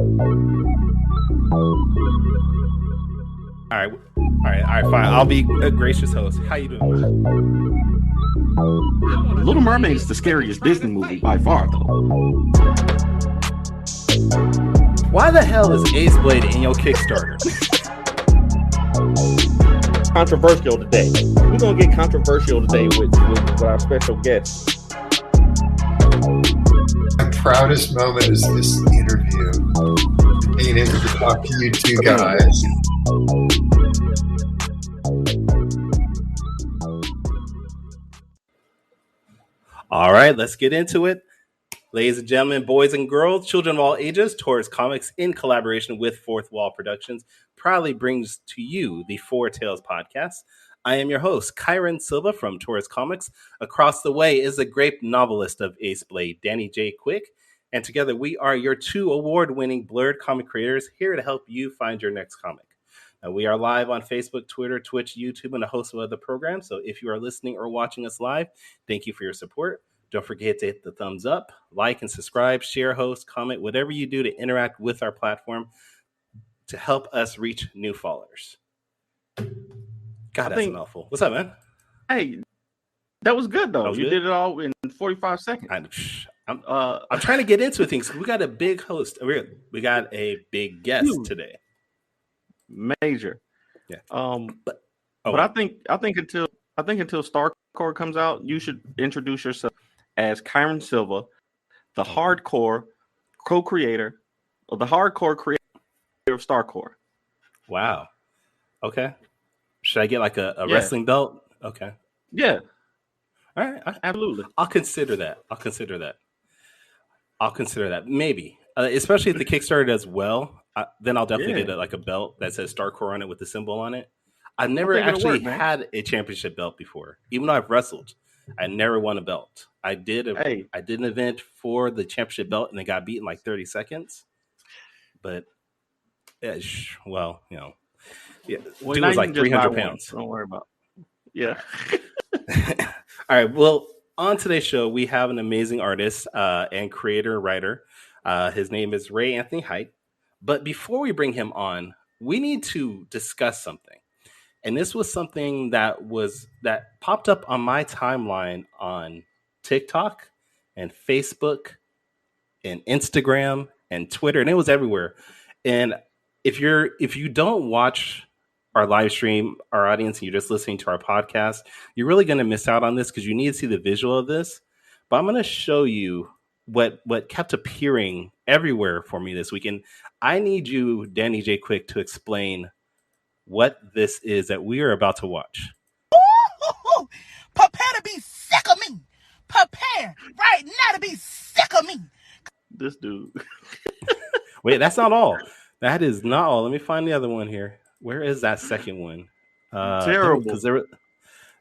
All right, fine. I'll be a gracious host. How you doing? Little Mermaid is the scariest Disney movie by far, though. Why the hell is Ace Blade in your Kickstarter? Controversial today. We're gonna get controversial today with our special guest. My proudest moment is this interview. Being able to talk to you two guys. All right, let's get into it. Ladies and gentlemen, boys and girls, children of all ages, Taurus Comics, in collaboration with Fourth Wall Productions, proudly brings to you the Four Tales podcast. I am your host, Kyron Silva from Taurus Comics. Across the way is the great novelist of Ace Blade, Danny J. Quick. And together we are your two award-winning blerd comic creators here to help you find your next comic. Now, we are live on Facebook, Twitter, Twitch, YouTube, and a host of other programs. So if you are listening or watching us live, thank you for your support. Don't forget to hit the thumbs up, like and subscribe, share, host, comment, whatever you do to interact with our platform to help us reach new followers. God, that's a mouthful. What's up, man? Hey, that was good, though. You did it all in 45 seconds. I'm trying to get into things. We got a big host. We got a big guest today. Major. Yeah. But I think until StarCore comes out, you should introduce yourself as Kyron Silva, the hardcore co-creator of the hardcore creator of StarCore. Wow. Okay. Should I get like a wrestling belt? Okay. Yeah. All right. Absolutely. I'll consider that. Maybe. Especially if the Kickstarter does well, then I'll definitely get a belt that says StarCore on it with the symbol on it. I've never actually had a championship belt before. Even though I've wrestled, I never won a belt. I did an event for the championship belt and it got beat in like 30 seconds. But, well, you know. Yeah, dude was like 300 pounds. Don't worry about it. Yeah. All right. Well, on today's show, we have an amazing artist and creator, writer. His name is Ray Anthony Height. But before we bring him on, we need to discuss something. And this was something that popped up on my timeline on TikTok and Facebook and Instagram and Twitter, and it was everywhere. And if you don't watch our live stream, our audience, and you're just listening to our podcast, you're really going to miss out on this because you need to see the visual of this. But I'm going to show you what kept appearing everywhere for me this week. And I need you, Danny J. Quick, to explain what this is that we are about to watch. Ooh, prepare to be sick of me. Prepare right now to be sick of me. This dude. Wait, that's not all. That is not all. Let me find the other one here. Where is that second one? Terrible. Because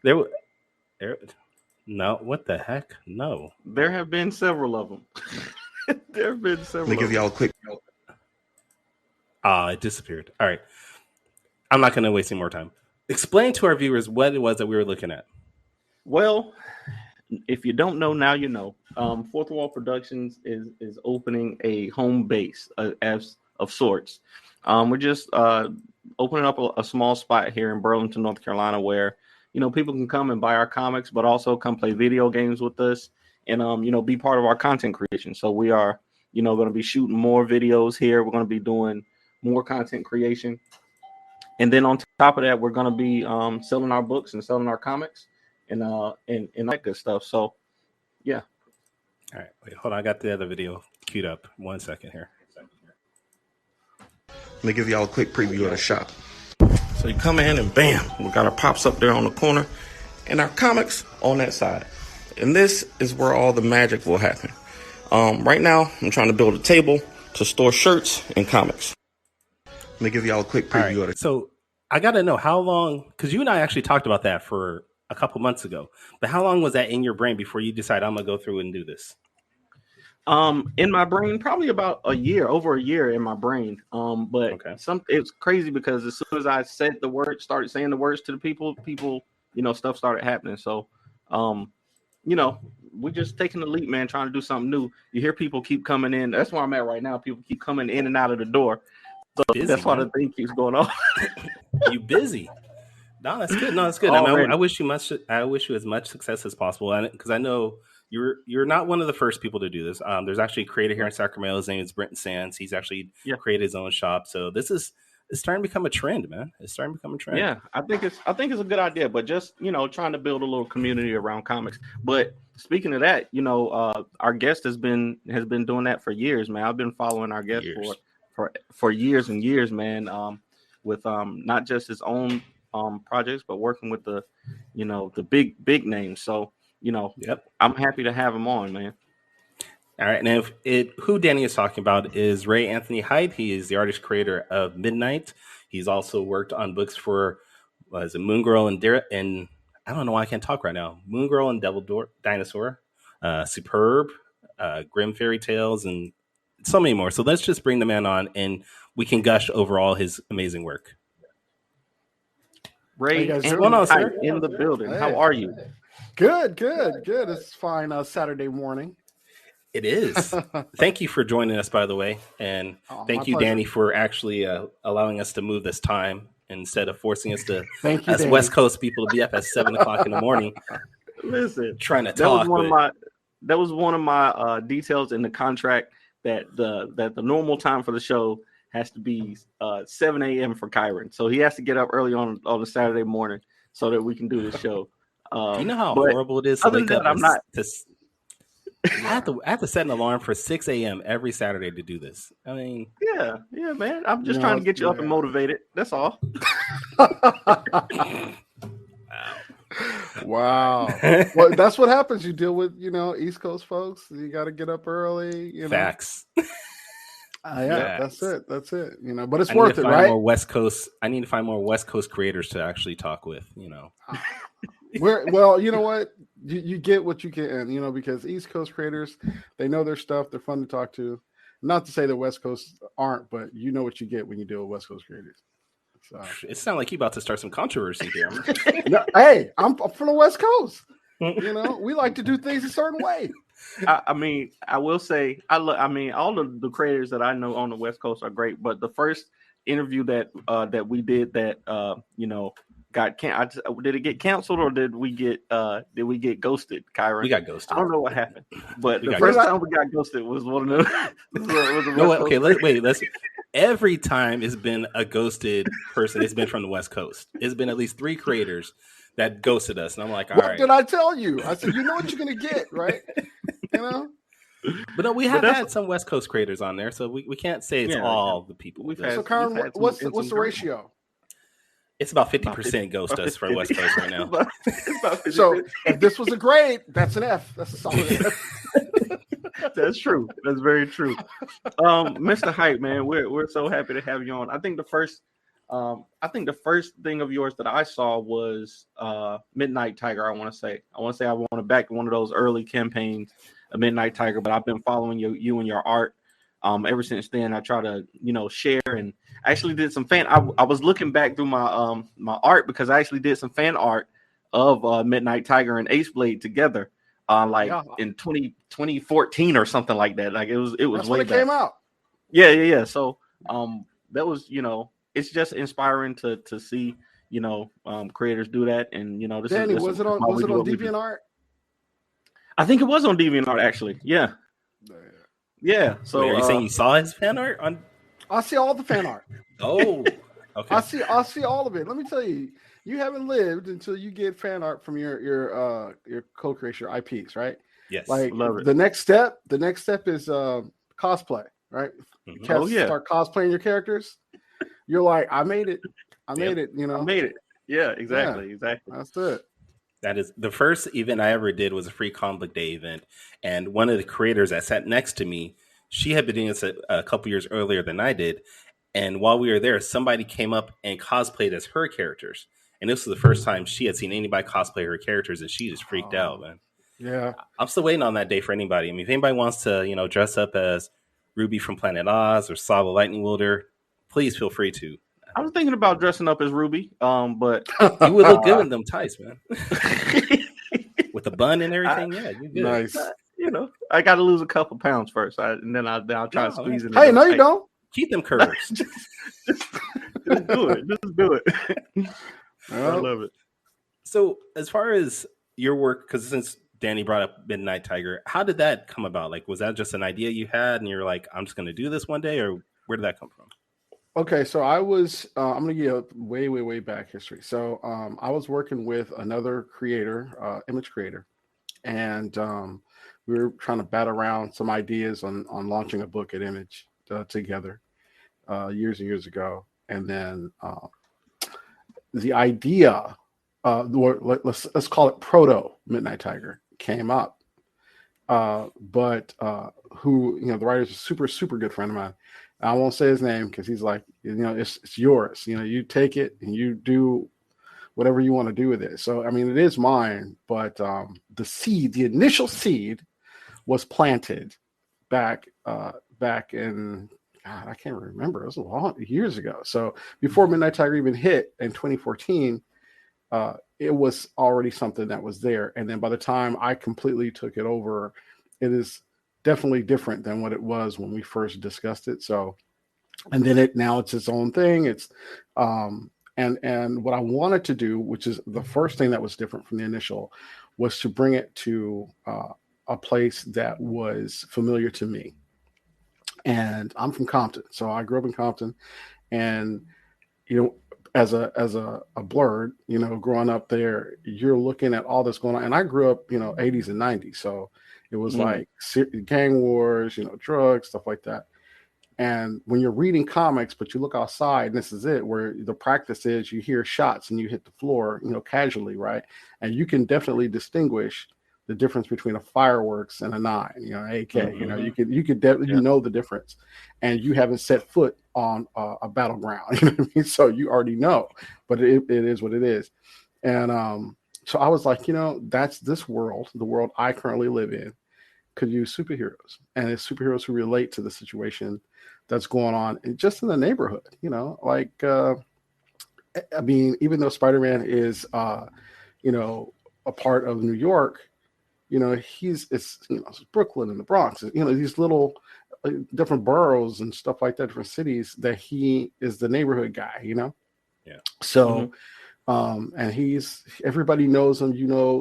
there. No, what the heck? No. There have been several of them. There have been several. Let me give y'all a quick. It disappeared. All right. I'm not going to waste any more time. Explain to our viewers what it was that we were looking at. Well, if you don't know, now you know. Fourth Wall Productions is opening a home base as of sorts. We're just opening up a small spot here in Burlington, North Carolina, where people can come and buy our comics, but also come play video games with us and be part of our content creation. So we are going to be shooting more videos here. We're going to be doing more content creation. And then on top of that, we're going to be selling our books and selling our comics and that good stuff. So, yeah. All right. Wait, hold on. I got the other video queued up. 1 second here. Let me give y'all a quick preview of the shop. So you come in and bam, we got our pops up there on the corner and our comics on that side. And this is where all the magic will happen. Right now, I'm trying to build a table to store shirts and comics. Let me give y'all a quick preview of it. So I got to know how long, because you and I actually talked about that for a couple months ago, but how long was that in your brain before you decided I'm going to go through and do this? In my brain, probably about over a year in my brain. But it's crazy because as soon as I said the word, started saying the words to the people, stuff started happening. So, we're just taking the leap, man, trying to do something new. You hear people keep coming in. That's where I'm at right now. People keep coming in and out of the door. So Busy, that's why man. the thing keeps going on. You busy? No, that's good. No, that's good. I wish you much. I wish you as much success as possible, because I know you're not one of the first people to do this. There's actually a creator here in Sacramento. His name is Brenton Sands. He's actually created his own shop. So it's starting to become a trend, man. It's starting to become a trend. Yeah, I think it's a good idea, but just trying to build a little community around comics. But speaking of that, our guest has been doing that for years, man. I've been following our guest for years and years, man. With not just his own projects, but working with the big names. So I'm happy to have him on, man. All right, and who Danny is talking about is Ray Anthony Hyde. He is the artist creator of Midnight. He's also worked on books for Moon Girl and I don't know why I can't talk right now. Moon Girl and Devil Dinosaur, Superb, Grim Fairy Tales, and so many more. So let's just bring the man on, and we can gush over all his amazing work. Ray, what's going on, sir? In the building. Hey. How are you? Good. It's fine. Saturday morning. It is. Thank you for joining us, by the way, and thank you, pleasure. Danny, for actually allowing us to move this time instead of forcing us to Danny. West Coast people to be up at 7:00 in the morning. Listen, trying to talk. That was one of my details in the contract that the normal time for the show has to be 7 a.m. for Kyron, so he has to get up early on a Saturday morning so that we can do the show. You know how horrible it is to wake up. I have to set an alarm for 6 a.m. every Saturday to do this. I mean, yeah, man. I'm just trying to get you up and motivated. That's all. Wow. Well, that's what happens. You deal with East Coast folks. You got to get up early. Facts. Facts. That's it. But it's worth it, right? I need to find more West Coast creators to actually talk with. Well, you know what? You get what you can, because East Coast creators, they know their stuff. They're fun to talk to. Not to say the West Coast aren't, but you know what you get when you deal with West Coast creators. So. It sounds like you're about to start some controversy here. No, hey, I'm from the West Coast. We like to do things a certain way. I mean, I will say, all of the creators that I know on the West Coast are great, but the first interview that we did that did it get canceled or did we get ghosted, Kyron? We got ghosted. I don't know what happened, but the first time we got ghosted was one of let's every time it's been a ghosted person, it's been from the West Coast. It's been at least 3 creators that ghosted us, and I'm like, all right. What did I tell you? I said, you know what you're gonna get, right? But no, we have had some West Coast creators on there, so we can't say it's all the people. So, Karen, what's the ratio? It's about 50% ghost us for West Coast right now. So if this was a grade, that's an F. That's a solid F. That's true. That's very true. Mr. Hype, man, we're so happy to have you on. I think the first thing of yours that I saw was Midnight Tiger. I want to say I want to back one of those early campaigns of Midnight Tiger, but I've been following you and your art ever since then. I try to share, and I actually did some fan. I was looking back through my my art because I actually did some fan art of Midnight Tiger and Ace Blade together, in 2014 or something like that. Like it was That's way when it back. came out. Yeah. So that was it's just inspiring to see creators do that, and this Danny, is was it on DeviantArt? I think it was on DeviantArt actually. Yeah. So wait, are you saying you saw his fan art on? I see all the fan art. Oh, okay. I see all of it. Let me tell you, you haven't lived until you get fan art from your co-creation, your IPs, right? Yes, like love it. The next step is cosplay, right? Mm-hmm. Start cosplaying your characters. You're like, I made it. I made it. I made it. Yeah, exactly. That's it. That is the first event I ever did was a free comic day event. And one of the creators that sat next to me, she had been doing this a couple years earlier than I did. And while we were there, somebody came up and cosplayed as her characters. And this was the first time she had seen anybody cosplay her characters, and she just freaked out, man. Yeah. I'm still waiting on that day for anybody. I mean, if anybody wants to, dress up as Ruby from Planet Oz or Saw the Lightning Wielder, please feel free to. I was thinking about dressing up as Ruby, but you would look good in them tights, man. with the bun and I, everything. Yeah, you're good. Nice. I got to lose a couple pounds first, and then I'll try No, man. squeezing it. Hey, in no, you tight. don't. Keep them curves. Just do it. Just do it. I Well, love it. So, as far as your work, because since Danny brought up Midnight Tiger, how did that come about? Like, was that just an idea you had, and you're like, "I'm just going to do this one day," or where did that come from? okay, so I was. I'm gonna give you a way back history. So I was working with another creator, image creator, and we were trying to bat around some ideas on launching a book at Image together years and years ago, and then the idea, let's call it proto Midnight Tiger, came up. But who, the writer's a super good friend of mine. I won't say his name because he's like, it's yours. You take it and you do whatever you want to do with it. So I mean, it is mine, but the initial seed was planted back in, God, I can't remember. It was a long years ago. So before Midnight Tiger even hit in 2014, it was already something that was there. And then by the time I completely took it over, it is definitely different than what it was when we first discussed it. So, and then now it's its own thing. It's, and what I wanted to do, which is the first thing that was different from the initial, was to bring it to a place that was familiar to me. And I'm from Compton, so I grew up in Compton, and as a blerd, growing up there, you're looking at all this going on. And I grew up, 80s and 90s, so it was like gang wars, drugs, stuff like that. And when you're reading comics, but you look outside, and this is it, where the practice is you hear shots and you hit the floor, casually, right? And you can definitely distinguish the difference between a fireworks and a 9, AK. You could definitely know the difference, and you haven't set foot on a battleground. You know what I mean? So you already know, but it is what it is. And so I was like, that's this world, the world I currently live in, could use superheroes, and it's superheroes who relate to the situation that's going on just in the neighborhood. I mean, even though Spider-Man is, a part of New York. It's Brooklyn and the Bronx, these little different boroughs and stuff like that, different cities that he is the neighborhood guy, Yeah. So, and everybody knows him.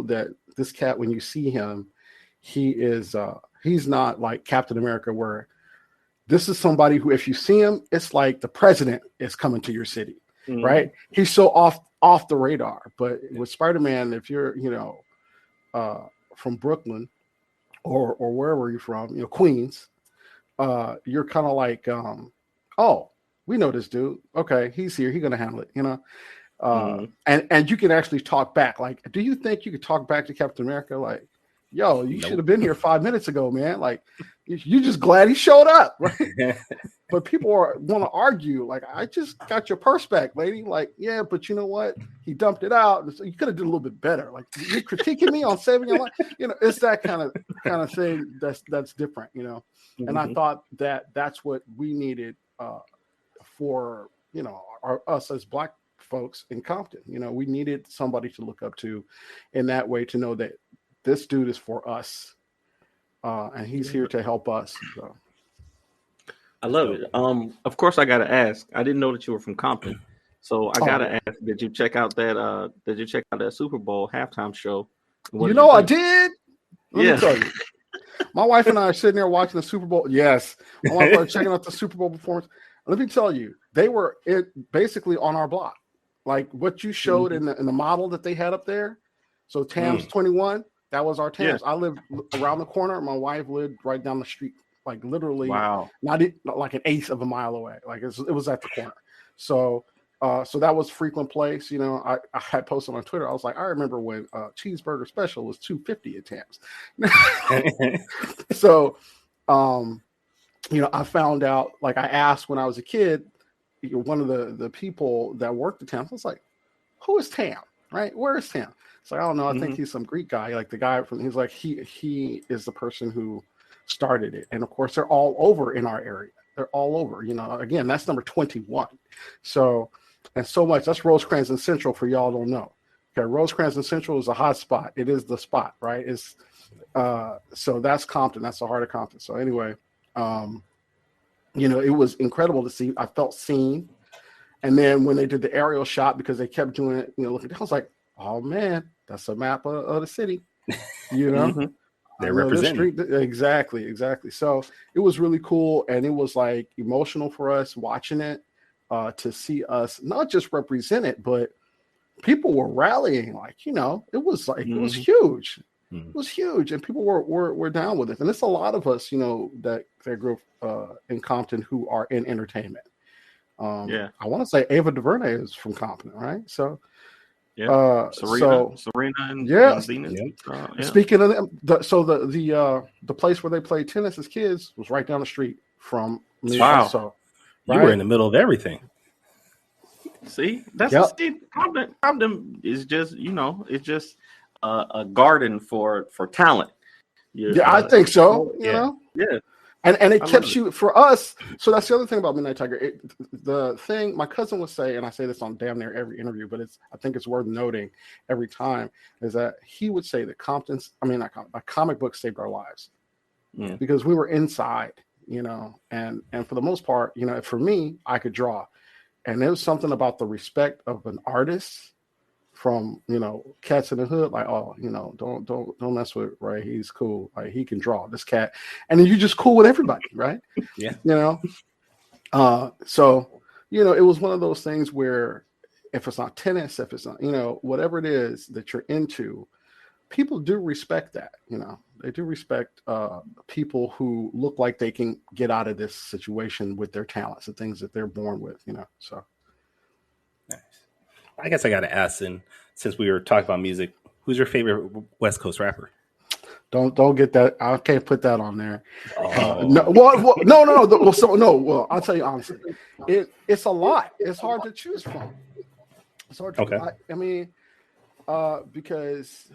That this cat, when you see him, he's not like Captain America, where this is somebody who, if you see him, it's like the president is coming to your city, right? He's so off the radar. But with Spider-Man, if you're, from Brooklyn or wherever you're from, Queens, you're kind of like, oh, we know this dude. Okay, he's here. He's gonna handle it, and you can actually talk back. Like, do you think you could talk back to Captain America? Like, yo, you should have been here 5 minutes ago, man. Like, you just glad he showed up, right? But people want to argue. Like, I just got your purse back, lady. Like, yeah, but you know what? He dumped it out. So you could have did a little bit better. Like, you're critiquing me on saving your life. It's that kind of thing that's different. And I thought that's what we needed for us as Black folks in Compton. We needed somebody to look up to in that way, to know that this dude is for us, and he's here to help us. So. I love it. Of course, I gotta ask. I didn't know that you were from Compton, so I gotta ask. Did you check out that? Did you check out that Super Bowl halftime show? I did. Let me tell you. My wife and I are sitting there watching the Super Bowl. Yes, my wife was checking out the Super Bowl performance. Let me tell you, they were basically on our block, like what you showed in the model that they had up there. So Tams 21, that was our Tams. I lived around the corner. My wife lived right down the street, like literally, not like an eighth of a mile away. Like it was at the corner. So that was frequent place. I had posted on Twitter. I was like, I remember when cheeseburger special was $2.50 at Tams. So, I found out, like I asked when I was a kid, one of the people that worked at Tams, I was like, who is Tam? Right? Where is Tam? It's like, I don't know. I think he's some Greek guy. Like the guy he's like, he is the person who started it. And of course, they're all over in our area. They're all over, again, that's number 21. So, and so much, that's Rosecrans and Central, for y'all don't know. Okay, Rosecrans and Central is a hot spot. It is the spot, right? It's so that's Compton. That's the heart of Compton. So anyway, it was incredible to see. I felt seen. And then when they did the aerial shot, because they kept doing it, looking down, I was like, oh man, that's a map of the city. Mm-hmm. They're representing. Exactly. So it was really cool, and it was like emotional for us watching it, to see us not just represent it, but people were rallying. Like, it was like it was huge. It was huge, and people were down with it. And it's a lot of us, that grew up in Compton who are in entertainment. I want to say Ava DuVernay is from Compton, right? So. Yeah, Serena and Venus. Yeah. Speaking of them, the place where they played tennis as kids was right down the street from me. Wow. Also, right? You were in the middle of everything. See, that's Compton is just it's just a garden for talent. I think so. You know. Yeah. And it keeps you, for us. So that's the other thing about Midnight Tiger. The thing my cousin would say, and I say this on damn near every interview, but I think it's worth noting every time, is that he would say that a comic book saved our lives, because we were inside, and for the most part, for me, I could draw, and there was something about the respect of an artist. From Cats in the Hood, like, oh, don't mess with Ray. He's cool. Like, he can draw, this cat, and then you're just cool with everybody, right? Yeah. So it was one of those things where if it's not tennis, if it's not whatever it is that you're into, people do respect that. They do respect people who look like they can get out of this situation with their talents and things that they're born with. So. Nice. I guess I got to ask, and since we were talking about music, who's your favorite West Coast rapper? Don't get that. I can't put that on there. Oh. No. Well, I'll tell you honestly, it's a lot. It's hard to choose from. It's hard to. Okay. Because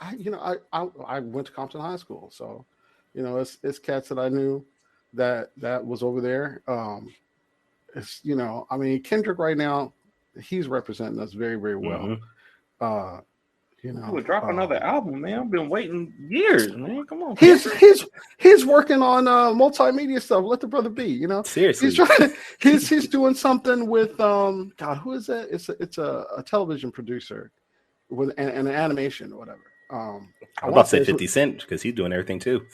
I went to Compton High School, so it's cats that I knew that was over there. It's Kendrick right now. He's representing us very, very well. He would drop another album, man. I've been waiting years, man. Come on. He's working on multimedia stuff. Let the brother be, Seriously. He's doing something with God, who is that? It's a television producer with an animation or whatever. I'm about to say 50 Cent, because he's doing everything too.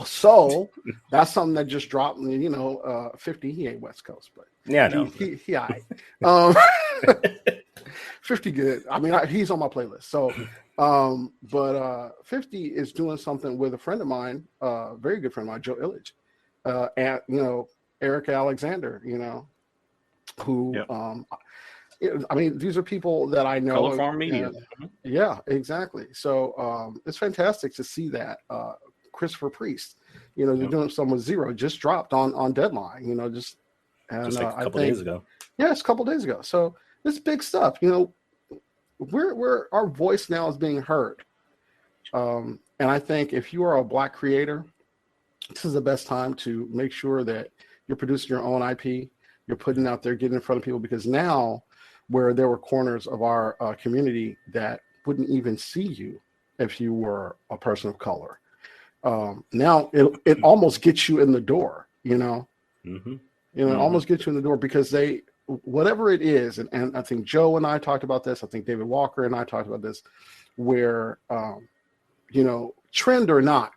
So that's something that just dropped. 50. He ain't West Coast, but yeah, I know. He all right. 50 good. He's on my playlist. So, but 50 is doing something with a friend of mine, very good friend of mine, Joe Illich, and Erica Alexander. Who. Yep. These are people that I know. Color Farm Media. Yeah, exactly. So it's fantastic to see that. Christopher Priest, they're doing something with Zero, just dropped on Deadline, just like a couple days ago. Yeah, it's a couple days ago. So it's big stuff. We're our voice now is being heard. And I think if you are a Black creator, this is the best time to make sure that you're producing your own IP, you're putting out there, getting in front of people, because now, where there were corners of our community that wouldn't even see you if you were a person of color. Now it almost gets you in the door, Mm-hmm. It almost gets you in the door, because whatever it is, and I think Joe and I talked about this, I think David Walker and I talked about this, where, trend or not,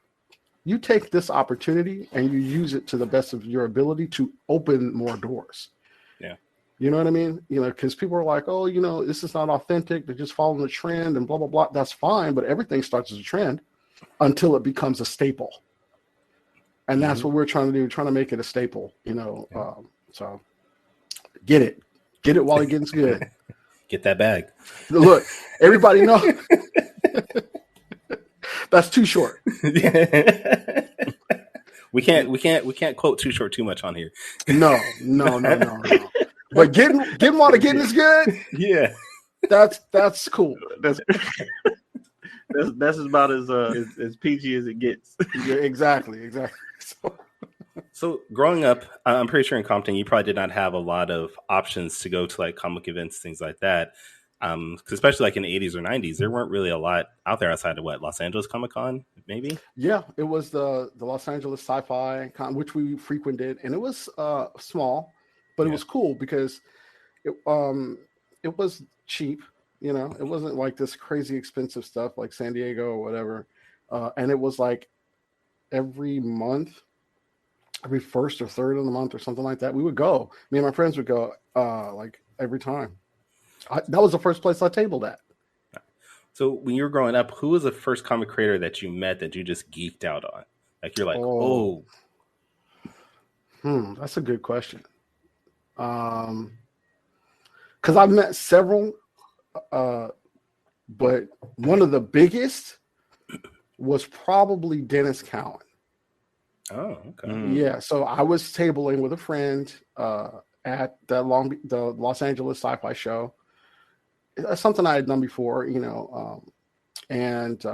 you take this opportunity and you use it to the best of your ability to open more doors. Yeah. You know what I mean? Because people are like, oh, this is not authentic. They're just following the trend and blah, blah, blah. That's fine. But everything starts as a trend until it becomes a staple. And that's what we're trying to do, trying to make it a staple, so get it while it gets good. Get that bag. Look, everybody know that's too short. We can't quote Too Short too much on here. No. But getting while the getting is good. Yeah, that's cool. That's about as PG as it gets. Yeah, exactly. So growing up, I'm pretty sure in Compton, you probably did not have a lot of options to go to like comic events, things like that. 'Cause especially like in the 80s or 90s, there weren't really a lot out there outside of Los Angeles Comic Con, maybe. Yeah, it was the Los Angeles Sci-Fi Con, which we frequented, and it was small, but it was cool because it was cheap. You know, it wasn't like this crazy expensive stuff like San Diego or whatever, and it was like every month, every first or third of the month or something like that. We would go. Me and my friends would go like every time. That was the first place I tabled at. So when you were growing up, who was the first comic creator that you met that you just geeked out on? Like you're like, that's a good question. Because I've met several, but one of the biggest was probably Dennis Cowan. Oh, okay. Yeah, so I was tabling with a friend at the Los Angeles Sci-Fi Show. That's something I had done before, you know, and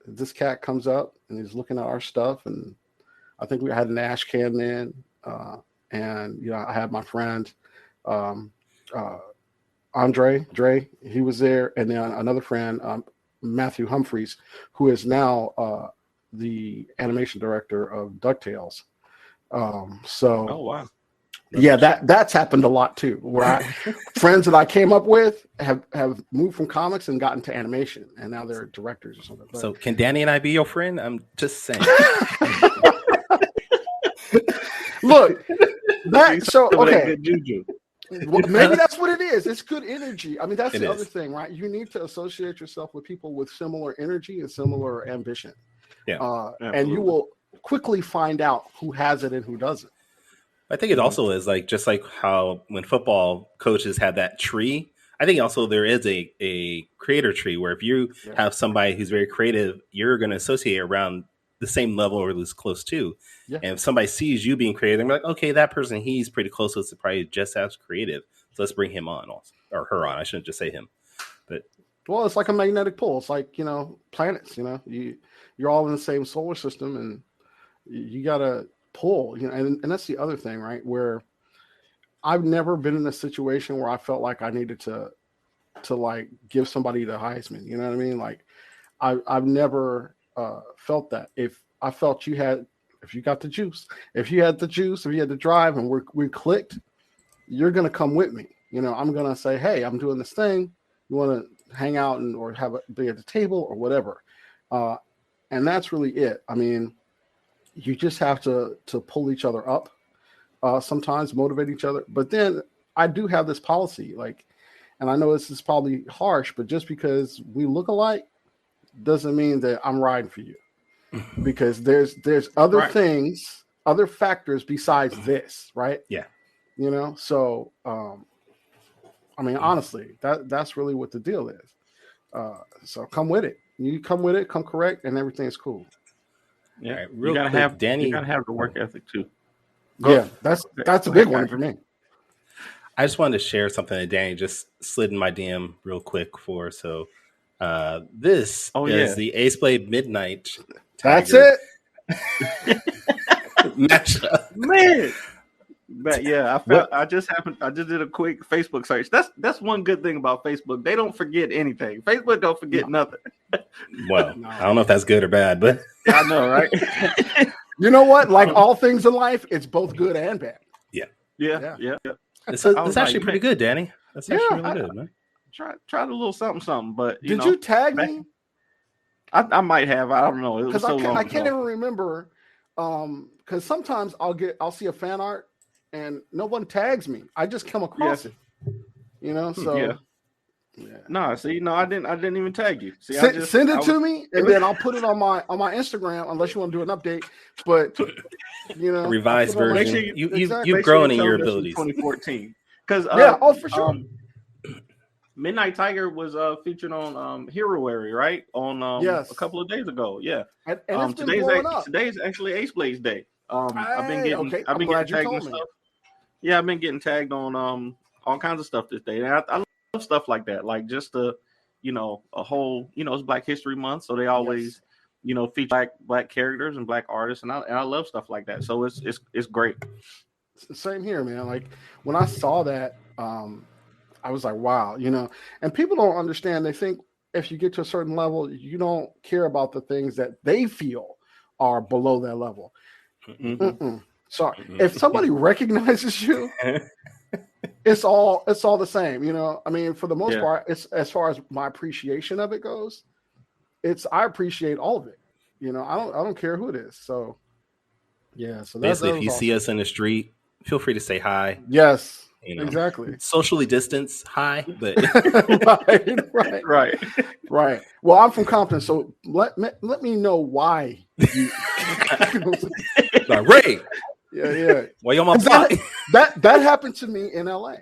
this cat comes up and he's looking at our stuff, and I think we had an ash can then, and you know, I had my friend Andre Dre, he was there, and then another friend, Matthew Humphreys, who is now the animation director of DuckTales. Oh wow. Yeah, that's happened a lot too. Where friends that I came up with have moved from comics and gotten to animation, and now they're directors or something. But, so can Danny and I be your friend? I'm just saying. Look, okay. Good juju. Well, maybe that's what it is. It's good energy. I mean, that's It the is. other thing, right? You need to associate yourself with people with similar energy and similar ambition. Yeah, and you will quickly find out who has it and who doesn't. I think it also is like just like how when football coaches have that tree. I think also there is a creator tree where if you have somebody who's very creative, you're going to associate around the same level or at least close to. Yeah. And if somebody sees you being creative, they're like, okay, that person, he's pretty close to probably just as creative. So let's bring him on also, or her on. I shouldn't just say him. But well, it's like a magnetic pull. It's like, you know, planets, you know, you're all in the same solar system, and you got to pull, you know, and that's the other thing, right? Where I've never been in a situation where I felt like I needed to like give somebody the Heisman. You know what I mean? Like I've never felt that. If I felt if you got the juice, if you had the juice, if you had the drive, and we clicked, you're gonna come with me. You know, I'm gonna say, hey, I'm doing this thing. You want to hang out or be at the table or whatever, and that's really it. I mean, you just have to pull each other up. Sometimes motivate each other. But then I do have this policy, like, and I know this is probably harsh, but just because we look alike doesn't mean that I'm riding for you, because there's other things, other factors besides this, right? Yeah. You know, so I mean, honestly, that's really what the deal is. So come with it. You come with it, come correct, and everything is cool. Yeah, right, you gotta have Danny. You gotta have the work ethic too. Yeah, that's a big one for me. I just wanted to share something that Danny just slid in my DM real quick for. So this is the Ace Blade Midnight Tiger. That's it. Matchup. Man. But yeah, I just did a quick Facebook search. That's one good thing about Facebook. They don't forget anything. Facebook don't forget nothing. Well, I don't know if that's good or bad, but I know, right? You know what? Like all things in life, it's both good and bad. Yeah. It's actually pretty good, Danny. That's actually really good, man. Tried a little something, but did you tag me? I might have. I don't know. It was so long. I can't even remember. Because sometimes I'll see a fan art and no one tags me. I just come across it. You know, so yeah. No, see, I didn't even tag you. See, send it to me, and then I'll put it on my Instagram. Unless you want to do an update, but you know, revised version. Make sure you've grown in your abilities. 2014, because for sure. Midnight Tiger was featured on Heroary, right? On a couple of days ago. Yeah. And it's been blowing up. Today's actually Ace Blade's day. I've been getting tagged on stuff. Yeah, I've been getting tagged on all kinds of stuff this day. And I love stuff like that. Like just a whole, it's Black History Month, so they always, feature black characters and black artists, and I love stuff like that. So it's great. Same here, man. Like when I saw that, I was like, wow, and people don't understand. They think if you get to a certain level, you don't care about the things that they feel are below that level. Mm-mm. So if somebody recognizes you, it's all the same. I mean, for the most part, it's as far as my appreciation of it goes, I appreciate all of it. I don't care who it is. So yeah, so that Basically, if was you see awesome. us in the street, feel free to say hi. Yes, exactly. Socially distance, hi, but right. Well, I'm from Compton, so let me know why you. Like, Ray, yeah. why you on my block? That happened to me in LA.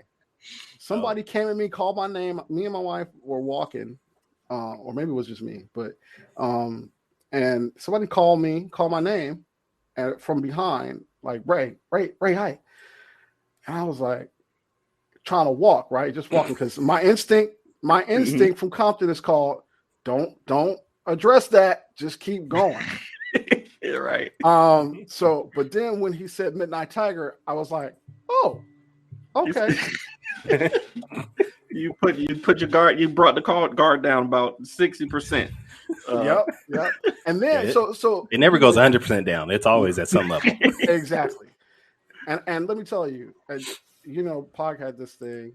Somebody came at me, called my name. Me and my wife were walking, or maybe it was just me, but and somebody called my name, and from behind, like Ray, hi, and I was like trying to walk, right, just walking because my instinct from Compton is called don't address that, just keep going. Right. So, but then when he said Midnight Tiger, I was like, oh, okay. You put your guard. You brought the guard down about 60%. Yep. And then so it never goes 100% down. It's always at some level. Exactly. And let me tell you, Pac had this thing.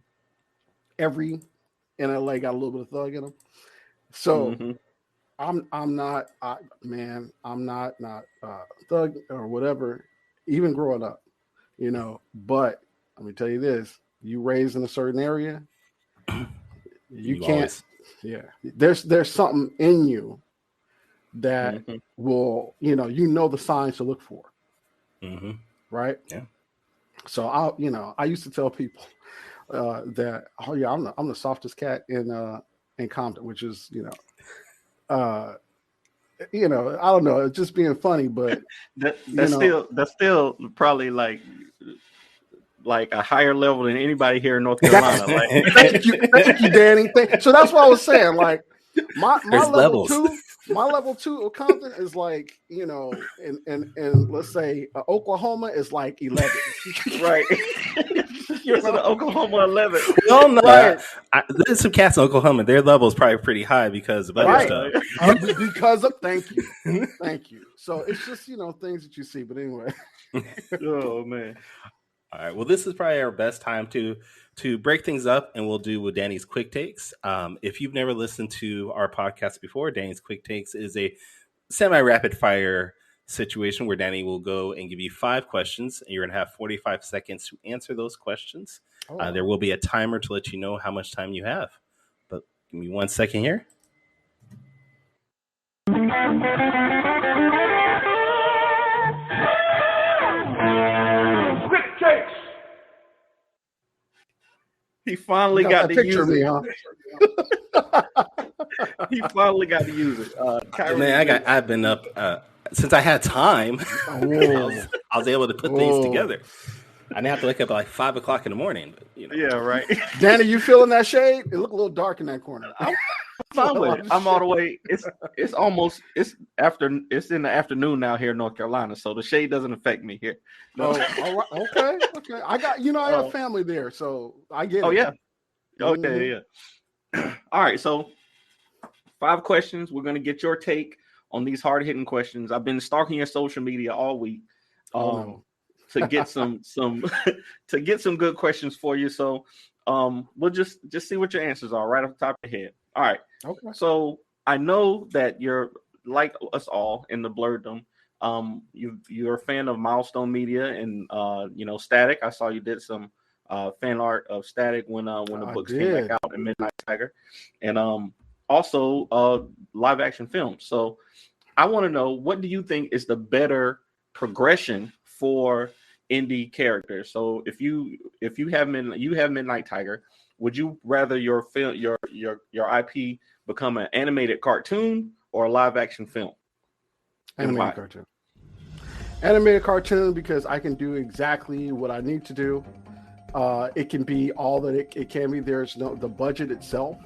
Every in LA got a little bit of thug in them. So I'm not thug or whatever, even growing up, but let me tell you this, you raised in a certain area, you can't always. Yeah, there's something in you that will, the signs to look for. Right. Yeah. So I used to tell people that, oh yeah, I'm the softest cat in Compton, which is, I don't know, it's just being funny, but that's still probably like a higher level than anybody here in North Carolina. Thank you, Danny. So that's what I was saying. Like my level two. My level 2 of Compton is like, and let's say Oklahoma is like 11. Right. You're in Oklahoma 11. Well, no, right. There's some cats in Oklahoma. Their level is probably pretty high because of other stuff. Because of thank you. So it's just things that you see. But anyway. Oh man. All right. Well, this is probably our best time to break things up, and we'll do with Danny's Quick Takes. If you've never listened to our podcast before, Danny's Quick Takes is a semi-rapid fire situation where Danny will go and give you 5 questions, and you're going to have 45 seconds to answer those questions. There will be a timer to let you know how much time you have. But give me 1 second here. He finally got to use it. He finally got to use it. Man, I've been up since I had time. I was able to put things together. I didn't have to wake up at like 5 o'clock in the morning. But, Yeah, right. Danny, you feeling that shade? It looked a little dark in that corner. I'm fine with it. I'm all the way. It's in the afternoon now here in North Carolina, so the shade doesn't affect me here. No. All right. Okay. I got I have family there, so I get it. Oh yeah. Okay, yeah. All right, so 5 questions. We're gonna get your take on these hard-hitting questions. I've been stalking your social media all week to get some to get some good questions for you. So we'll just see what your answers are right off the top of your head. All right. Okay. So I know that you're like us all in the blerdom. You're a fan of Milestone Media and Static. I saw you did some fan art of Static when the books came back out in Midnight Tiger, and also live action films. So I want to know, what do you think is the better progression for indie characters? So if you have Midnight Tiger, would you rather your IP become an animated cartoon or a live action film? Animated cartoon. Animated cartoon, because I can do exactly what I need to do. It can be all that it can be. There's the budget itself.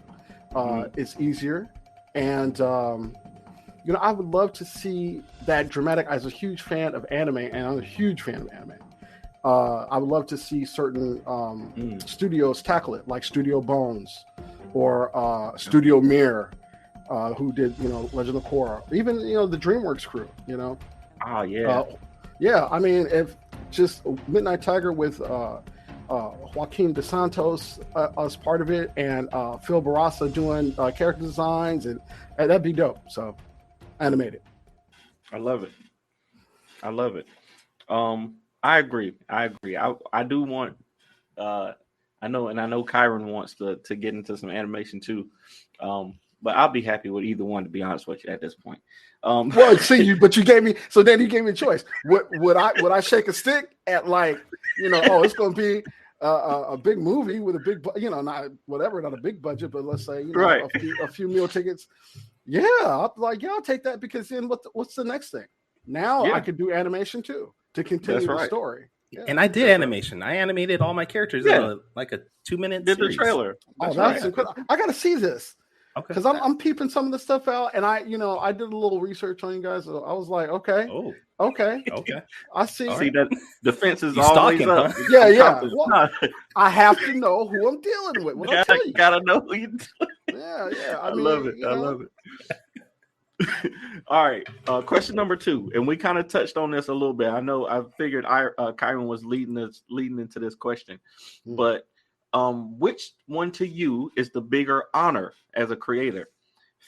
It's easier, and I would love to see that dramatic. I was a huge fan of anime, and I'm a huge fan of anime. I would love to see certain studios tackle it, like Studio Bones or Studio Mirror, who did Legend of Korra, even the DreamWorks crew. Oh yeah, yeah. I mean, if just Midnight Tiger with Joaquin DeSantos as part of it, and Phil Barassa doing character designs, and that'd be dope. So animated. I love it. I love it. I agree. I do want. I know Kyron wants to get into some animation too. But I'll be happy with either one, to be honest with you at this point. Well, see, but you gave me, so then you gave me a choice. Would I shake a stick at, like, it's going to be a big movie with a big, not a big budget, but let's say right. a few meal tickets. Yeah, I'll take that, because then what's the next thing? Now I could do animation too to continue the story. Yeah. And I did animation. I animated all my characters in a 2-minute did series. the trailer. That's incredible. I got to see this. Okay. Because I'm peeping some of the stuff out, and I did a little research on you guys. So I was like, okay, I see. See that the fence is always stalking, up. Huh? Yeah. Well, I have to know who I'm dealing with. What I tell you, gotta know who you. Yeah. I love it. I love it. All right. Question number 2, and we kind of touched on this a little bit. I know I figured Kyron was leading into this question, but which one to you is the bigger honor as a creator?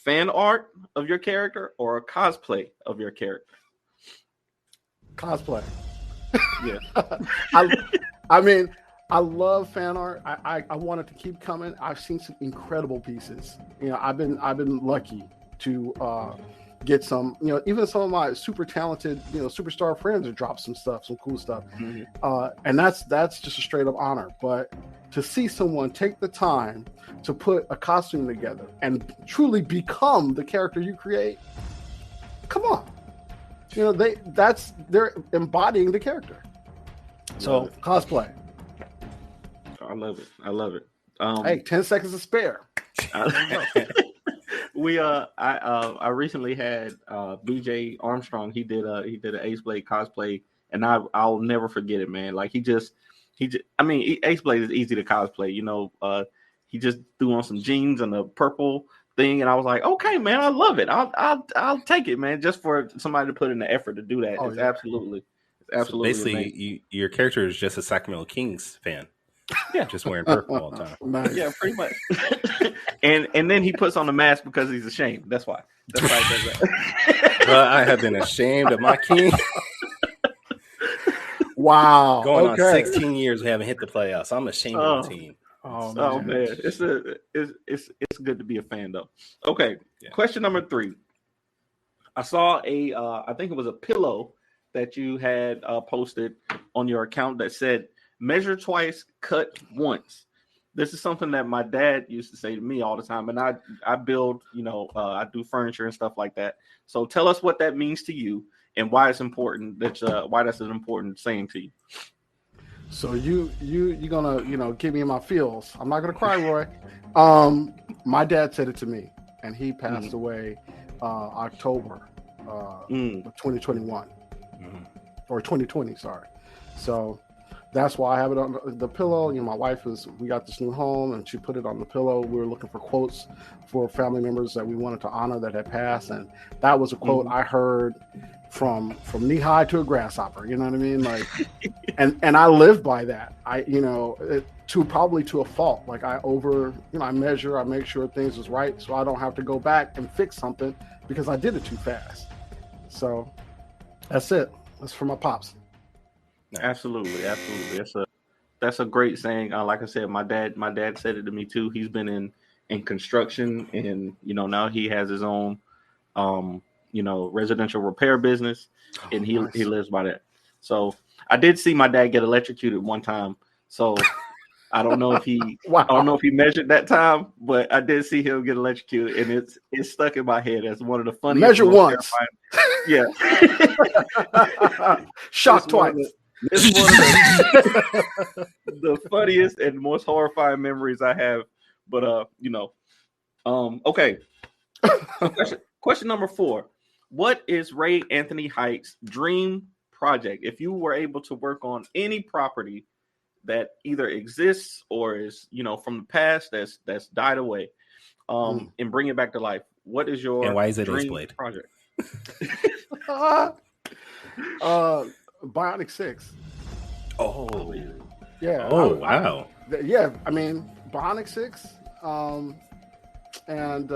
Fan art of your character or a cosplay of your character? Cosplay. Yeah. I mean, I love fan art. I want it to keep coming. I've seen some incredible pieces. I've been lucky to get some, even some of my super talented, superstar friends have dropped some cool stuff. And that's just a straight up honor. But to see someone take the time to put a costume together and truly become the character you create, come on. They're embodying the character. So cosplay. I love it. Hey, 10 seconds to spare. I recently had BJ Armstrong. He did an Ace Blade cosplay, and I'll never forget it, man. Like Ace Blade is easy to cosplay. He just threw on some jeans and a purple thing, and I was like, okay, man, I love it. I'll take it, man. Just for somebody to put in the effort to do that, it's absolutely so basically, your character is just a Sacramento Kings fan. Yeah, just wearing purple all the time. Nice. Yeah, pretty much. and then he puts on the mask because he's ashamed. That's why he does that. But I have been ashamed of my king. Wow. Going on 16 years, we haven't hit the playoffs. I'm ashamed of the team. Oh man. It's good to be a fan though. Okay. Yeah. Question number 3. I saw I think it was a pillow that you had posted on your account that said, "Measure twice, cut once." This is something that my dad used to say to me all the time, and I build, I do furniture and stuff like that. So tell us what that means to you and why it's important. Why that's an important saying to you. So you're gonna give me my feels. I'm not gonna cry, Roy. My dad said it to me, and he passed away October 2021 or 2020. Sorry. So that's why I have it on the pillow. My wife we got this new home, and she put it on the pillow. We were looking for quotes for family members that we wanted to honor that had passed, and that was a quote I heard from knee high to a grasshopper. You know what I mean? Like, and I live by that. Probably to a fault. Like I measure, I make sure things is right, so I don't have to go back and fix something because I did it too fast. So that's it. That's for my pops. Absolutely. That's a great saying. Like I said, my dad said it to me too. He's been in construction, and now he has his own residential repair business, and he lives by that. So I did see my dad get electrocuted one time. So I don't know if he I don't know if he measured that time, but I did see him get electrocuted, and it's stuck in my head as one of the funniest. Measure once. Yeah. Shock twice. It's one of the funniest and most horrifying memories I have. But okay. Question number 4. What is Ray Anthony Height's dream project. If you were able to work on any property that either exists or is, from the past that's died away, and bring it back to life, what is your And why is it dream Ace-Blade? project? Bionic 6. Oh, Yeah. oh, wow. Yeah, I mean, Bionic 6, and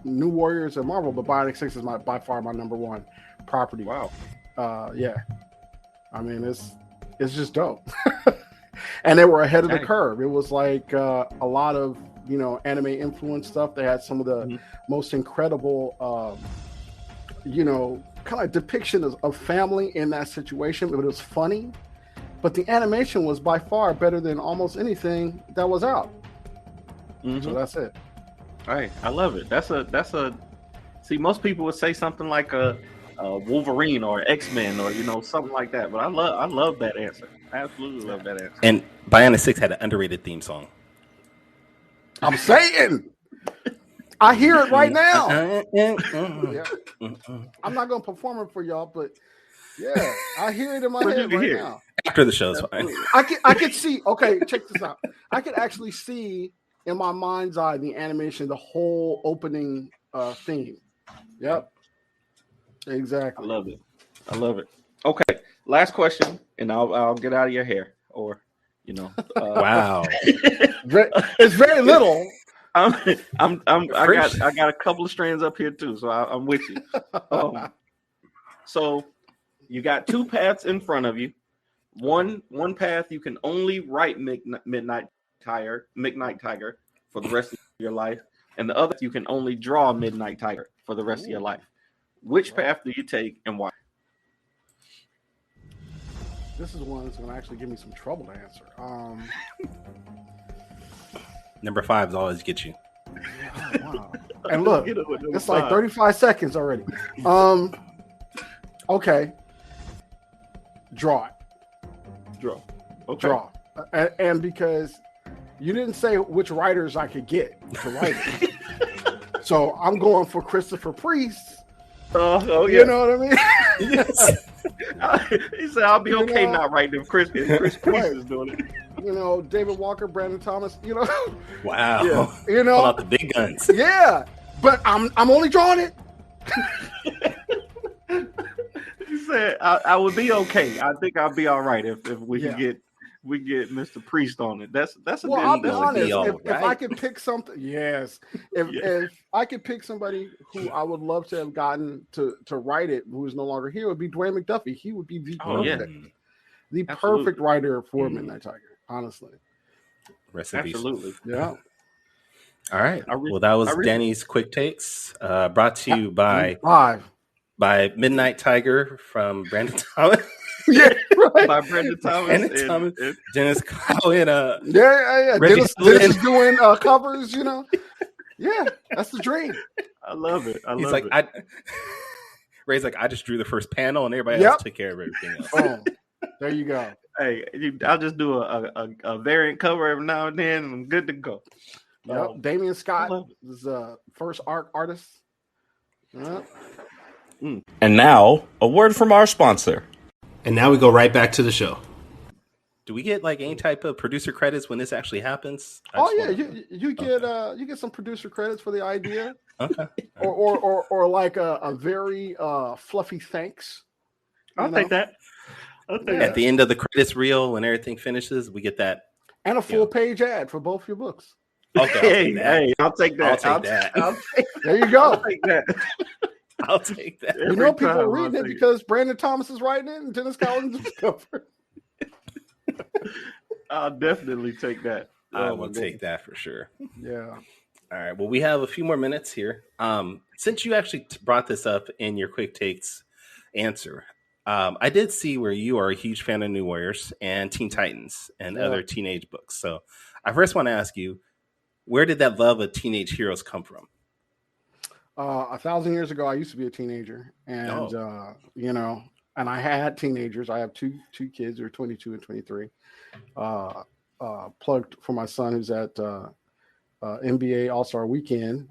New Warriors and Marvel, but Bionic 6 is by far my number one property. Wow. Yeah, I mean it's just dope, and they were ahead of the curve. It was like a lot of anime influence stuff. They had some of the most incredible, kind of depiction of family in that situation. But it was funny, but the animation was by far better than almost anything that was out. So that's it. All right, I love it. That's a. See, most people would say something like a Wolverine or X-Men or something like that, but I love that answer. I absolutely love that answer. And Bionic 6 had an underrated theme song. I'm saying, I hear it right now. Yeah. I'm not gonna perform it for y'all, but yeah, I hear it in my head right now. After the show's fine. I could see. Okay, check this out. I could actually see in my mind's eye the animation, the whole opening theme. Yep. Exactly. I love it. Okay, last question, and I'll get out of your hair, or Wow. It's very little. I got a couple of strands up here too, so I'm with you. So you got two paths in front of you. One path you can only write Midnight Tiger for the rest of your life, and the other you can only draw Midnight Tiger for the rest of your life. Which path do you take and why? This is one that's going to actually give me some trouble to answer. Number 5 always get you. Oh, wow. And look, it's like 35 seconds already. Okay. Draw it. Okay. Draw. And because you didn't say which writers I could get to write it. So I'm going for Christopher Priest. Oh yeah. You know what I mean? He said, "I'll be okay not writing if Chris Priest is doing it." David Walker, Brandon Thomas. Wow. Yeah. Pull out the big guns. Yeah, but I'm only drawing it. He said, "I would be okay. I think I'll be all right if we can get Mr. Priest on it." That's a well. good, I'll be honest. If right. I could pick something, yes. If I could pick somebody who I would love to have gotten to write it, who is no longer here, would be Dwayne McDuffie. He would be the perfect writer for Midnight Tiger. Honestly, Rest in peace. Absolutely. Yeah. All right. Well, that was Danny's quick takes, brought to you by Midnight Tiger from Brandon Thomas. Yeah, right. By Brandon Thomas and Dennis Cowan. Yeah. Dennis is doing covers. Yeah, that's the dream. I love it. He's like, Ray's like, I just drew the first panel, and everybody else took care of everything else. Oh, there you go. Hey, I'll just do a variant cover every now and then, and I'm good to go. Yep. Damian Scott is first artist. Yep. And now, a word from our sponsor. And now we go right back to the show. Do we get like any type of producer credits when this actually happens? You get some producer credits for the idea. Okay. Or like a very fluffy thanks. I'll take that. At the end of the credits reel, when everything finishes, we get that. And a full page ad for both your books. Okay, I'll take that. There you go. I'll take that. I'll take that. People are reading it because Brandon Thomas is writing it and Dennis Collins is covering. I'll definitely take that. I will take that for sure. Yeah. All right. Well, we have a few more minutes here. Since you actually brought this up in your quick takes answer, I did see where you are a huge fan of New Warriors and Teen Titans and other teenage books. So I first want to ask you, where did that love of teenage heroes come from? 1,000 years ago, I used to be a teenager, and and I had teenagers. I have two kids who are 22 and 23. Plugged for my son who's at NBA All-Star Weekend.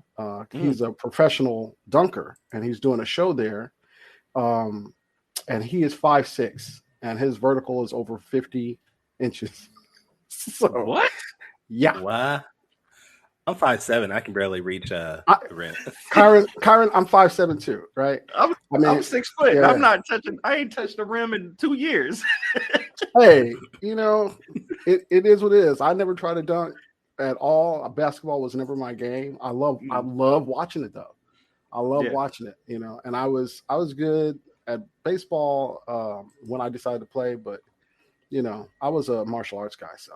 He's a professional dunker, and he's doing a show there. and he is 5'6", and his vertical is over 50 inches. So What? yeah, Why? I'm 5'7". I can barely reach the rim. Kyron, I'm 5'7" too, right? I'm 6 foot. yeah. I'm not touching. I ain't touched the rim in 2 years. Hey, it is what it is. I never tried to dunk at all. Basketball was never my game. I love watching it though. I love watching it, and I was good at baseball when I decided to play, but I was a martial arts guy, so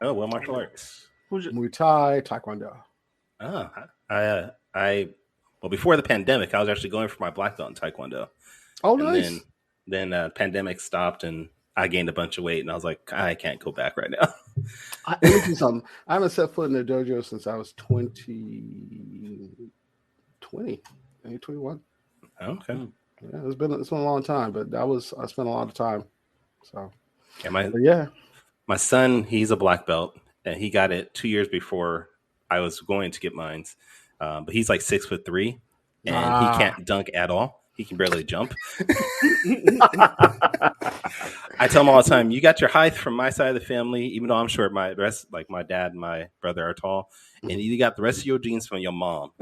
Oh, what martial arts? Muay Thai, Taekwondo. Oh, well, before the pandemic, I was actually going for my black belt in Taekwondo. Oh, and nice. Then pandemic stopped, and I gained a bunch of weight, and I was like, I can't go back right now. Let me do something. I haven't set foot in the dojo since I was 21. Okay. Yeah, it's been a long time, but I spent a lot of time. So yeah, my son, he's a black belt, and he got it 2 years before I was going to get mine. But he's like 6'3", and he can't dunk at all. He can barely jump. I tell him all the time, you got your height from my side of the family, even though I'm short. My rest, like my dad and my brother, are tall, and you got the rest of your genes from your mom.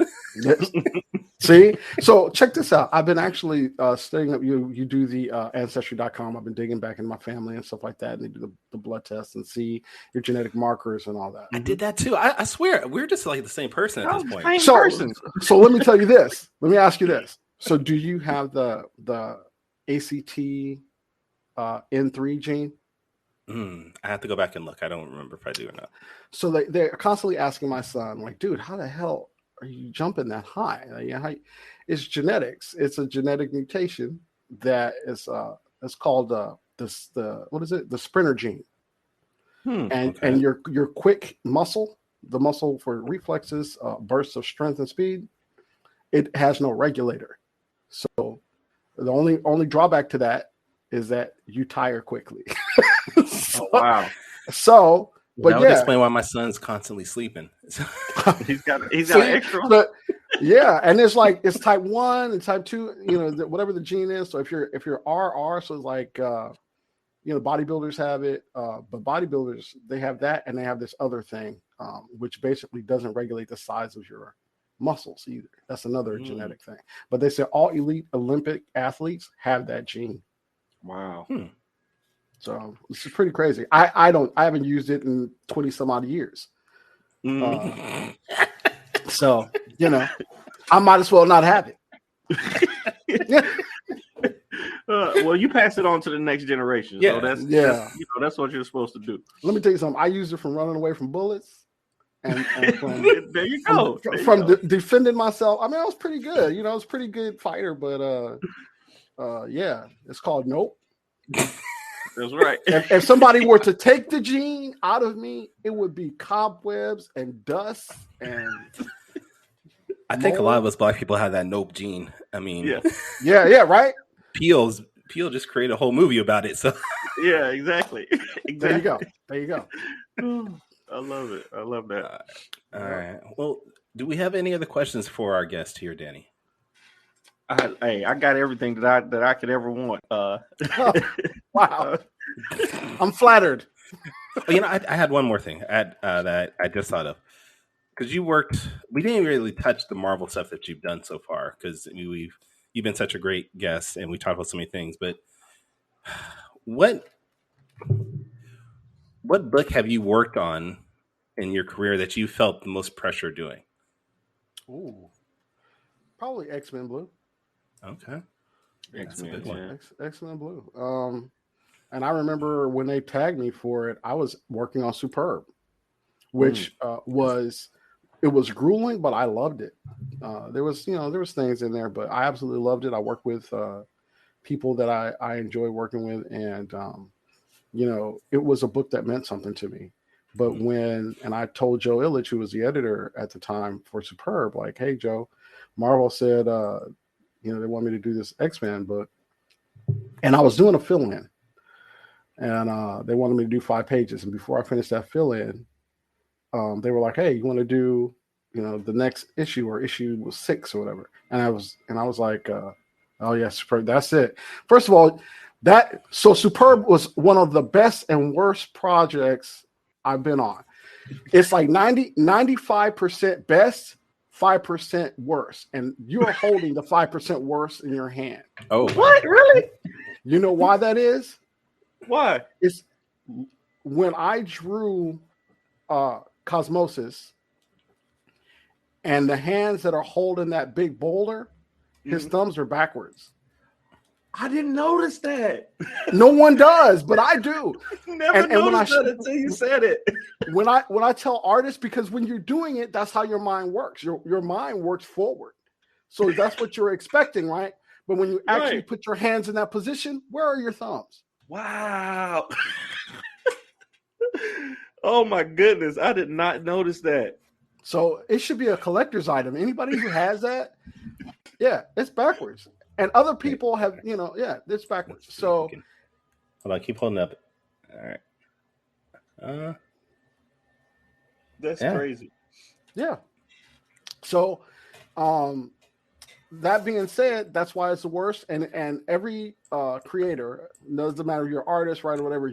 See, so check this out. I've been actually studying up. You do the ancestry.com. I've been digging back in my family and stuff like that, and they do the blood tests and see your genetic markers and all that. I did that too. I swear, we're just like the same person at this point. So let me tell you this. Let me ask you this. So do you have the ACT N3 gene? I have to go back and look. I don't remember if I do or not. So they're constantly asking my son, like, dude, how the hell are you jumping that high? Like, it's genetics. It's a genetic mutation that is it's called the sprinter gene. And your quick muscle, the muscle for reflexes, bursts of strength and speed, it has no regulator. So the only drawback to that is that you tire quickly. Oh, wow. So, but that would explain why my son's constantly sleeping. he's got extra. But yeah, and it's type 1 and type 2. Whatever the gene is. So if you're RR, so it's like bodybuilders have it, but bodybuilders, they have that, and they have this other thing, which basically doesn't regulate the size of your muscles either. That's another genetic thing. But they say all elite Olympic athletes have that gene. Wow. So this is pretty crazy. I haven't used it in 20 some odd years. So I might as well not have it. Well, you pass it on to the next generation. Yeah. So that's what you're supposed to do. Let me tell you something. I used it from running away from bullets. And from, there you go. Defending myself. I mean, I was pretty good. I was a pretty good fighter, but it's called nope. That's right. If somebody were to take the gene out of me, it would be cobwebs and dust and. I think a lot of us black people have that nope gene. I mean, yeah, right. Peel just created a whole movie about it. So yeah, exactly. There you go. I love it. I love that. All right. Well, do we have any other questions for our guest here, Danny? I got everything that I could ever want. Wow. I'm flattered. I had one more thing that I just thought of. Because we didn't really touch the Marvel stuff that you've done so far, because you've been such a great guest and we talked about so many things. But what book have you worked on in your career that you felt the most pressure doing? Ooh, probably X-Men Blue. Okay, X-Men Blue. And I remember when they tagged me for it, I was working on Superb, which it was grueling, but I loved it. There was things in there, but I absolutely loved it. I worked with people that I enjoy working with, and it was a book that meant something to me. But and I told Joe Illich, who was the editor at the time for Superb, like, hey, Joe, Marvel said, they want me to do this X-Men book. And I was doing a fill-in, and they wanted me to do 5 pages. And before I finished that fill-in, they were like, hey, you want to do, the next issue, or issue 6 or whatever. And I was like, Oh yeah, Superb. That's it. First of all, Superb was one of the best and worst projects I've been on. It's like 95% best, 5% worse. And you're holding the 5% worse in your hand. Oh, What? Really? You know why that is? Why? It's when I drew Cosmosis and the hands that are holding that big boulder, his thumbs are backwards. I didn't notice that. No one does, but I do. Never noticed that until you said it. When I tell artists, because when you're doing it, that's how your mind works. Your mind works forward. So that's what you're expecting, right? But when you actually put your hands in that position, where are your thumbs? Wow. Oh my goodness. I did not notice that. So it should be a collector's item. Anybody who has that, yeah, it's backwards. And other people have, it's backwards. So hold on, keep holding up. All right. That's crazy. Yeah. So that being said, that's why it's the worst. And every creator, doesn't matter if you're an artist, writer, whatever,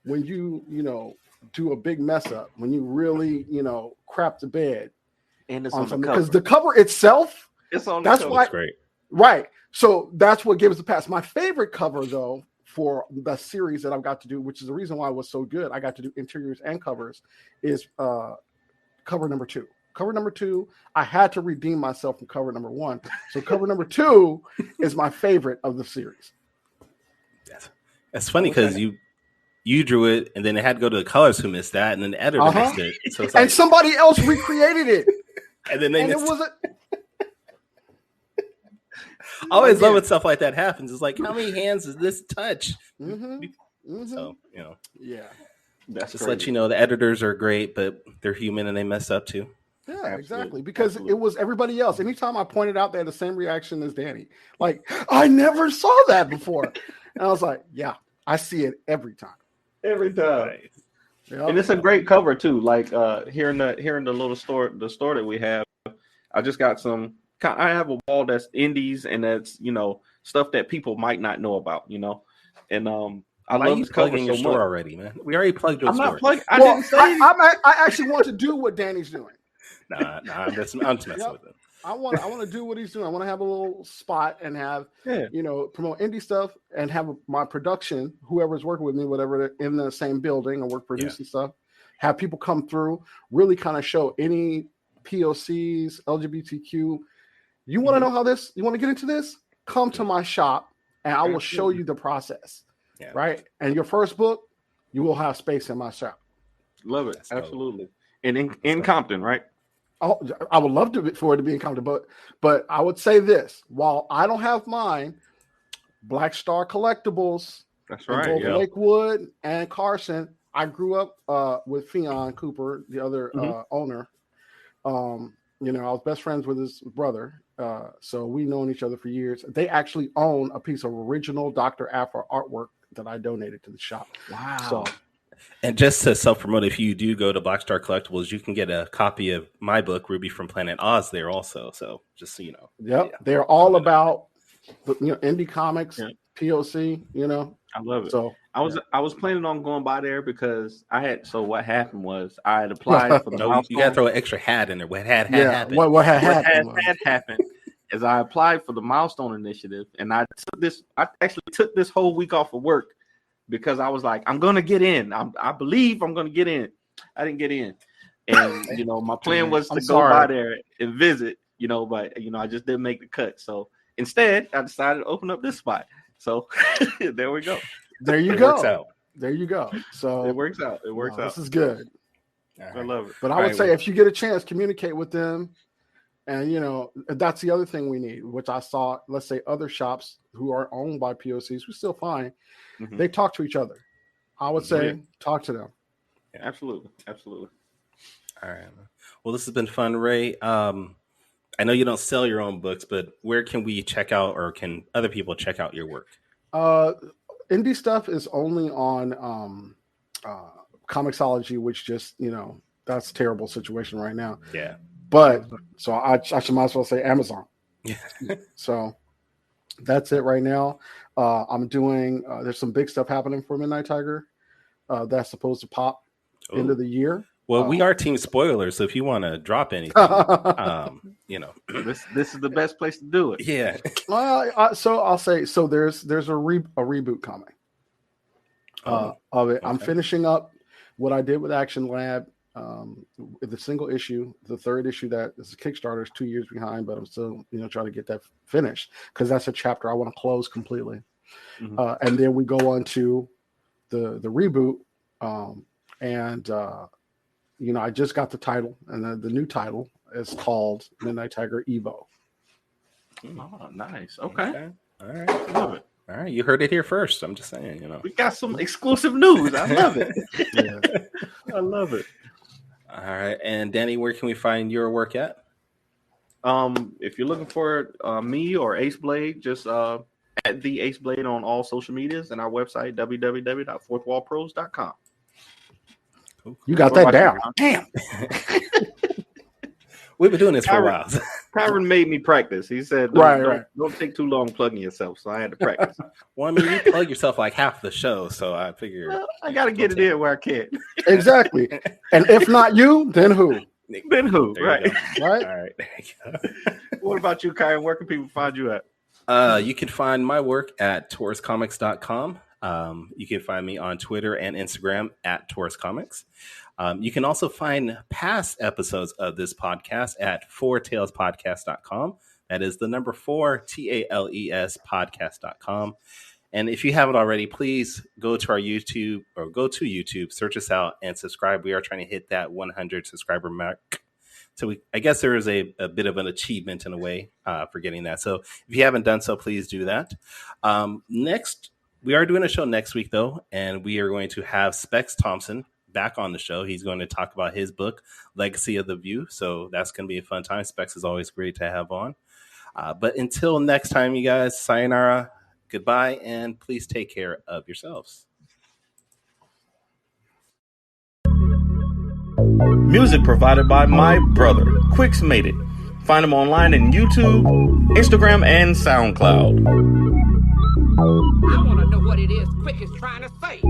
when you do a big mess up, when you really, crap the bed. And it's on on something. the cover. Because the cover itself, it's on the that's cover. why. That's great. Right. So that's what gives the pass. My favorite cover, though, for the series that I've got to do, which is the reason why it was so good, I got to do interiors and covers, is cover number 2. Cover number 2, I had to redeem myself from cover number 1. So cover number 2 is my favorite of the series. It's funny because you drew it, and then it had to go to the colors who missed that, and then the editor missed it. So it's like, and somebody else recreated it. And then they missed it. I always love when stuff like that happens. It's like, how many hands does this touch? So, yeah, that's just let you know the editors are great, but they're human and they mess up too. Yeah, absolutely. Exactly. Because it was everybody else. Anytime I pointed out, they had the same reaction as Danny. Like, I never saw that before. And I was like, yeah, I see it every time. Every time. Right. Yep. And it's a great cover too. Like here in the little store, the store that we have, I just got I have a wall that's indies and that's, stuff that people might not know about, and I love this cover your so store much already, man. We already plugged your store. I'm not plugging. I didn't say. I actually want to do what Danny's doing. Nah, I'm just messing with him. I want to do what he's doing. I want to have a little spot and have, promote indie stuff and have my production, whoever's working with me, whatever, in the same building and work producing stuff. Have people come through, really kind of show any POCs, LGBTQ. You want to know how this? You want to get into this? Come to my shop, and I will show you the process. Yeah. Right, and your first book, you will have space in my shop. Love it, absolutely. And in Compton, right? Oh, I would love for it to be in Compton, but I would say this: while I don't have mine, Black Star Collectibles, that's right, in both Lakewood and Carson. I grew up with Fionn Cooper, the other owner. I was best friends with his brother, so we've known each other for years. They actually own a piece of original Dr. Afro artwork that I donated to the shop. Wow. So, and just to self-promote, if you do go to Black Star Collectibles, you can get a copy of my book, Ruby from Planet Oz, there also. So just so you know. Yep. Yeah. They're all about indie comics, POC, I love it. So I was planning on going by there because what happened was I had applied for the milestone. You gotta throw an extra hat in there. What had happened? What had happened is I applied for the milestone initiative, and I actually took this whole week off of work because I was like, I'm gonna get in. I believe I'm gonna get in. I didn't get in. And my plan was to go by there and visit, but I just didn't make the cut. So instead I decided to open up this spot. So there we go. There you go. There you go. So it works out. It works out. This is good. I love it. But I would say if you get a chance, communicate with them. And, that's the other thing we need, which I saw, let's say other shops who are owned by POCs, we still find they talk to each other. I would say talk to them. Yeah, absolutely. Absolutely. All right. Well, this has been fun, Ray. I know you don't sell your own books, but where can we check out or can other people check out your work? Indie stuff is only on Comixology, which just, that's a terrible situation right now. Yeah. But so I should might as well say Amazon. Yeah. So That's it right now. I'm doing. There's some big stuff happening for Midnight Tiger. That's supposed to pop end of the year. Well, we are team spoilers, so if you want to drop anything, this is the best place to do it. Yeah. So I'll say so. There's a reboot coming of it. Okay. I'm finishing up what I did with Action Lab. The single issue, the third issue that is a Kickstarter is 2 years behind, but I'm still trying to get that finished because that's a chapter I want to close completely. And then we go on to the reboot, I just got the title, and the new title is called Midnight Tiger Evo. Oh, nice. Okay. All right. Love it. All right. You heard it here first. I'm just saying, We got some exclusive news. I love it. Yeah. I love it. All right. And Danny, where can we find your work at? If you're looking for me or Ace Blade, just at the Ace Blade on all social medias and our website, www.fourthwallpros.com. You got that down. Damn. We've been doing this for a while. Kyron made me practice. He said, don't take too long plugging yourself. So I had to practice. Well, you plug yourself like half the show. So I figure I got to get it in where I can. Exactly. And if not you, then who? Then who? Right. Right. All right. There you go. What about you, Kyron? Where can people find you at? You can find my work at tauruscomics.com. You can find me on Twitter and Instagram at Taurus Comics. You can also find past episodes of this podcast at fourtalespodcast.com. That is the number 4, TALES podcast.com. And if you haven't already, please go to our YouTube or go to YouTube, search us out and subscribe. We are trying to hit that 100 subscriber mark. So I guess there is a bit of an achievement in a way for getting that. So if you haven't done so, please do that. Next, we are doing a show next week, though, and we are going to have Specs Thompson back on the show. He's going to talk about his book, Legacy of the View. So that's going to be a fun time. Specs is always great to have on. But until next time, you guys, sayonara, goodbye, and please take care of yourselves. Music provided by my brother, Quix Made It. Find him online in YouTube, Instagram, and SoundCloud. I want to know what it is Quick is trying to say.